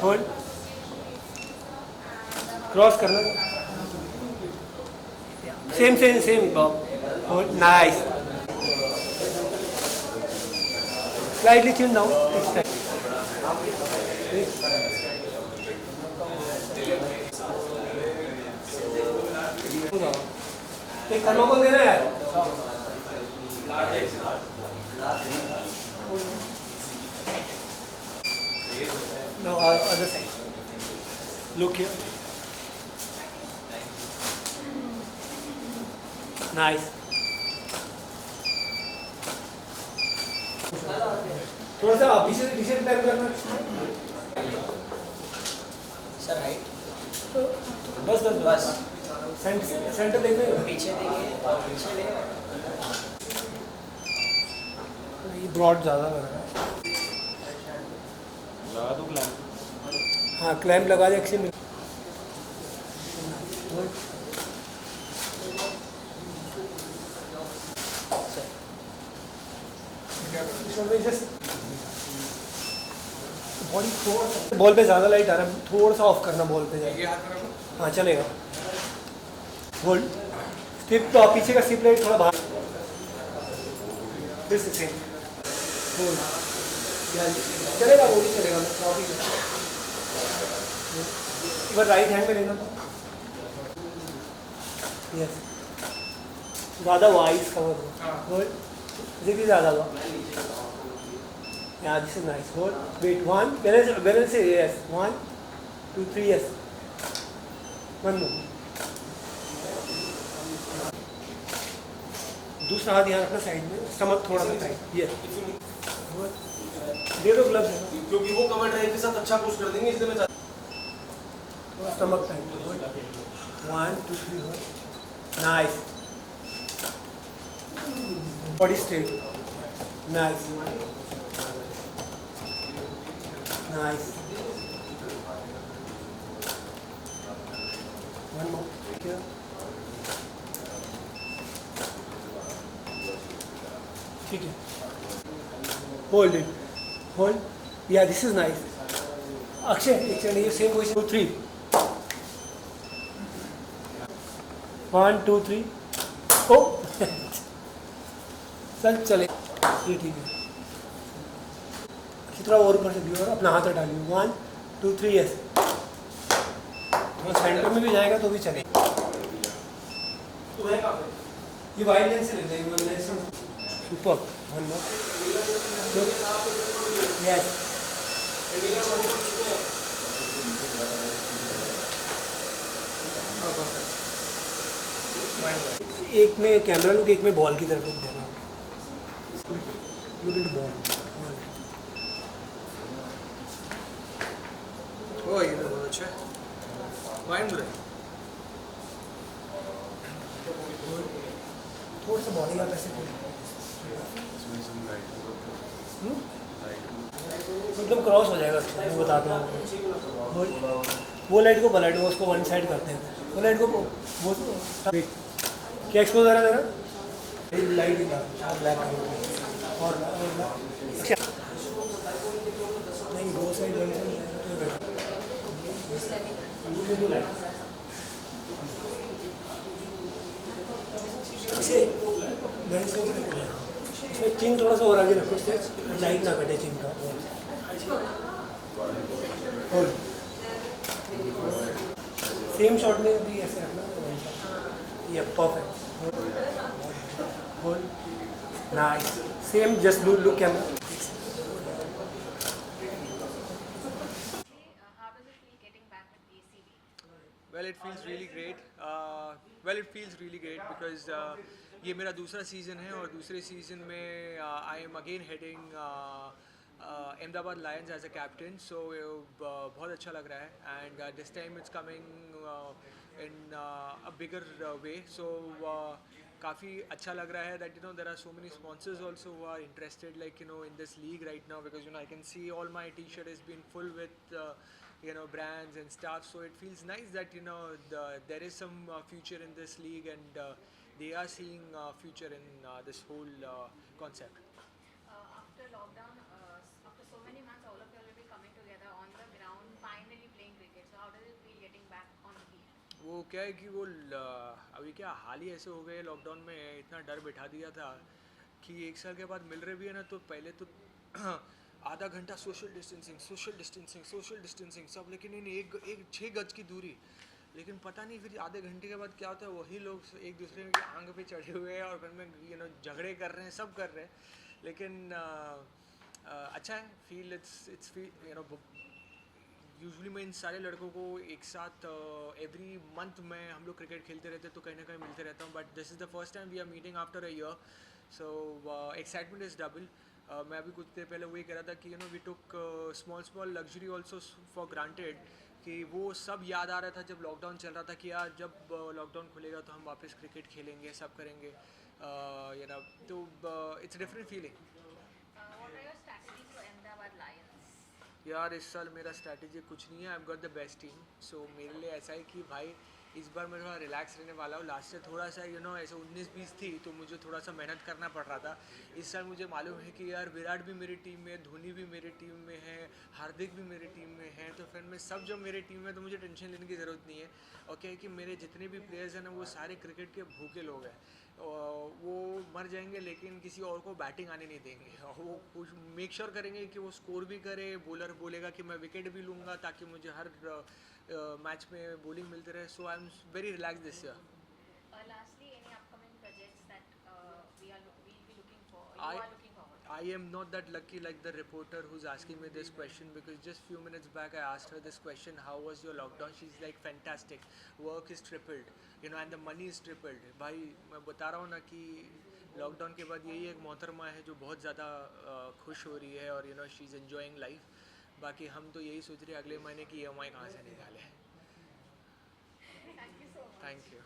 Hold, cross करना, same same same Bob, hold, nice, slightly chin down, एक thermocol देना यार, no other side, look here, nice, थोड़ा सा पीछे पीछे टैप करना सर हाइट बस बस बस सेंटर देखना पीछे देखिए पीछे ले ये ब्रॉड ज़्यादा लग रहा है लगा दूं क्लैंप? हाँ क्लैम्प लगा दे एक्शन में बॉडी थोड़ा बॉल पे ज़्यादा लाइट आ रहा है, थोड़ा सा ऑफ करना बॉल पे जाके, हाँ चलेगा, होल्ड, स्टिप तो आप पीछे का स्टिप लाइट थोड़ा बाहर, फिर से सेम, होल्ड, चलेगा वो भी चलेगा, एक बार राइट हैंड में लेना था, यस, ज़्यादा हुआ आइस कवर हो, होल्ड, देखिए ज़्यादा हुआ, yeah, this is nice, hold, wait, one, balance it, yes, 1, 2, 3, yes, one more, दूसरा हाथ यहाँ रखना साइड में, स्टमक थोड़ा सा टाइट, यस, दे दो ग्लव्स, क्योंकि वो कवर ड्राइव के साथ अच्छा पुश कर देंगे, इसलिए मैं stomach tight, 1, 2, 3, hold, nice, body straight, nice, nice, one more here, ठीक है, hold it, hold, yeah, this is nice, Akshay, actually you same position, 2, 3, 1, 2, 3, oh, चल चले, ये ठीक है, थोड़ा और ऊपर से भी और अपना हाथ डालिए, 1, 2, 3, यस, सेंटर में भी जाएगा तो भी चलेगा, ये वाइड लेंस से ले लेंगे, वन लेंस ऊपर, वन मोर, यस, एक में कैमरा लुक, एक में बॉल की तरफ लुक देना, बॉल, ओ ये तो बहुत अच्छा है वाइड ब्रेक थोड़ा सा बॉडी आप ऐसे एकदम क्रॉस हो जाएगा, मैं बताता हूँ, वो लाइट को पलट दो, उसको वन साइड करते हैं, वो लाइट को वो क्या एक्सपोज आ रहा है मेरा, लाइट ब्लैक और नहीं, दो साइड वन इसमें चिन थोड़ा सा और आगे रखो, लाइट ना कटे चिन का, और सेम शॉट में भी ऐसे रखना, ये perfect, hold, nice, same, just look camera, Well, it feels really great. It feels really great because ये मेरा दूसरा सीज़न है और दूसरे सीज़न में I am again heading Ahmedabad Lions as a captain, so बहुत अच्छा लग रहा है, and this time it's coming in a bigger way, so काफ़ी अच्छा लग रहा है that there are so many sponsors also who are interested like in this league right now, because I can see all my T shirt is been full with brands and stuff, so it feels nice that there is some future in this league, and they are seeing future in this whole concept. After lockdown, after so many months, all of you will be coming together on the ground, वो क्या है कि अभी क्या हाल ही ऐसे हो गए lockdown में, इतना डर बिठा दिया था कि 1 साल के बाद मिल रहे भी है ना, तो पहले तो आधा घंटा social distancing social distancing social distancing सब, लेकिन इन एक एक 6 गज की दूरी। लेकिन पता नहीं फिर आधे घंटे के बाद क्या होता है, वही लोग एक दूसरे के आंग पे चढ़े हुए हैं और फिर में झगड़े कर रहे हैं, सब कर रहे हैं। लेकिन अच्छा है, फील इट्स फील यूजुअली मैं इन सारे लड़कों को एक साथ एवरी मंथ में हम लोग क्रिकेट खेलते रहते, तो कहीं ना कहीं मिलते रहता हूँ, but this is the first time we are meeting after a year. So excitement is double. मैं अभी कुछ देर पहले वही कह रहा था कि we took small small luxury also for granted, कि वो सब याद आ रहा था जब लॉकडाउन चल रहा था कि यार जब लॉकडाउन खुलेगा तो हम वापस क्रिकेट खेलेंगे, सब करेंगे। तो it's different feeling. What are your strategies for Ahmedabad Lions? यार इस साल मेरा स्ट्रैटेजी कुछ नहीं है, I got the best team. So मेरे लिए ऐसा है कि भाई इस बार मैं थोड़ा रिलैक्स रहने वाला हूँ। लास्ट से थोड़ा सा ऐसे 19-20 थी तो मुझे थोड़ा सा मेहनत करना पड़ रहा था। इस साल मुझे मालूम है कि यार विराट भी मेरी टीम में है, धोनी भी मेरी टीम में है, हार्दिक भी मेरी टीम में है, तो फिर मैं सब जब मेरी टीम में, तो मुझे टेंशन लेने की ज़रूरत नहीं है। और क्या है कि मेरे जितने भी प्लेयर्स हैं ना, वो सारे क्रिकेट के भूखे लोग हैं। वो मर जाएंगे लेकिन किसी और को बैटिंग आने नहीं देंगे। और वो कुछ मेक श्योर करेंगे कि वो स्कोर भी करे, बॉलर बोलेगा कि मैं विकेट भी लूँगा ताकि मुझे हर मैच में बॉलिंग मिलती रहे। So I am very relax this year. Lastly, any upcoming projects that we'll be looking for, I you are looking forward to? I am not that lucky like the reporter who's asking me this question, because just few minutes back I asked her this question, how was your lockdown? She's like fantastic, work is tripled, and the money is tripled। भाई मैं बता रहा हूँ ना कि lockdown के बाद यही एक मोहतरमा है जो बहुत ज़्यादा खुश हो रही है, और शी इज़ एन्जॉइंग लाइफ। बाकी हम तो यही सोच रहे हैं अगले महीने की EMI कहाँ से निकालें। Thank you so much. Thank you.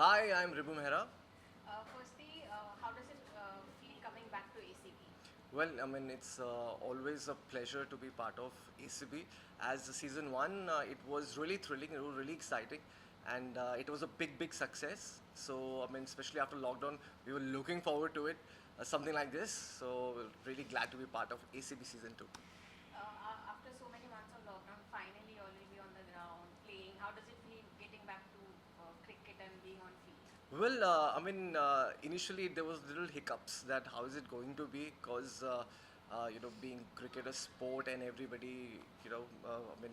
Hi, I'm Ribu Mehra. Firstly, how does it feel coming back to ACB? Well, I mean, it's always a pleasure to be part of ACB. As the season one, it was really thrilling, it was really exciting, and it was a big, big success. So, I mean, especially after lockdown, we were looking forward to it, something like this. So, we're really glad to be part of ACB season two. After so many months of lockdown, finally you will be on the ground playing. How does it feel getting back to cricket and being on field? Well, I mean, initially there was little hiccups that how is it going to be because being cricket a sport and everybody, I mean,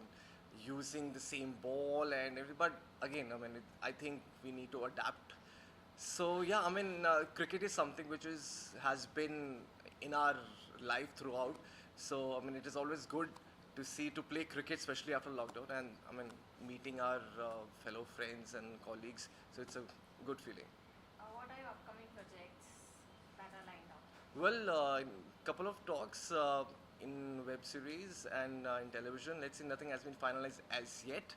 using the same ball and every. But again, I mean, I think we need to adapt. So yeah, I mean, cricket is something which has been in our life throughout. So I mean, it is always good to play cricket, especially after lockdown, and I mean, meeting our fellow friends and colleagues. So it's a good feeling. What are your upcoming projects that are lined up? Well, couple of talks in web series and in television. Let's see, nothing has been finalized as yet,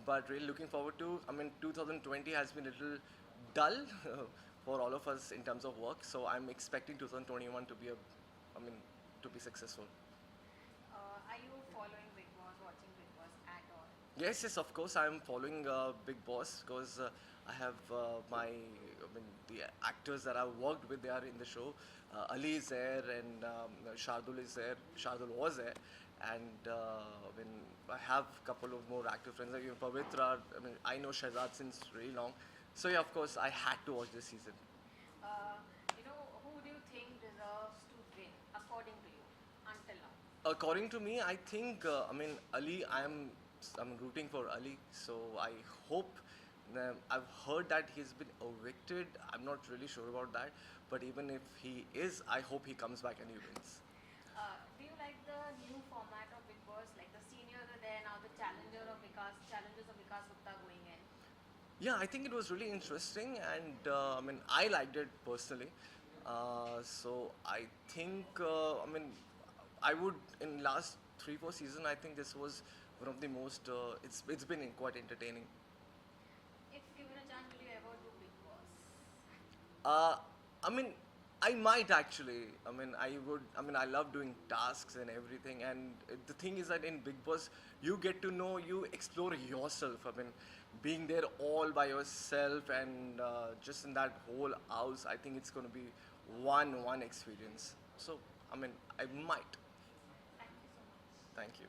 but really looking forward to. I mean, 2020 has been a little dull for all of us in terms of work, so I'm expecting 2021 to be to be successful. Are you following Big Boss, watching Big Boss at all? Yes, yes, of course. I'm following Big Boss because I have the actors that I've worked with. They are in the show. Ali is there, and Shardul is there. Shardul was there, and I have a couple of more active friends. Like even Pavitra. I mean, I know Shahzad since really long. So yeah, of course, I had to watch this season. Who do you think deserves to win according to you until now? According to me, I think Ali. I'm rooting for Ali, so I hope. I've heard that he's been evicted. I'm not really sure about that, but even if he is, I hope he comes back and he wins. Do you like the new format of Big Boss? Like the seniors are there now, the challengers of Vikas Gupta going in. Yeah, I think it was really interesting, and I liked it personally. So I think, I would in last 3 4 season. I think this was one of the most. It's been quite entertaining. If given a chance, will you ever do Big Boss? Uh, I mean, I might actually. I mean, I would. I mean, I love doing tasks and everything. And the thing is that in Big Boss, you get to know, you explore yourself. I mean, being there all by yourself and just in that whole house, I think it's going to be one experience. So, I mean, I might. Thank you so much. Thank you.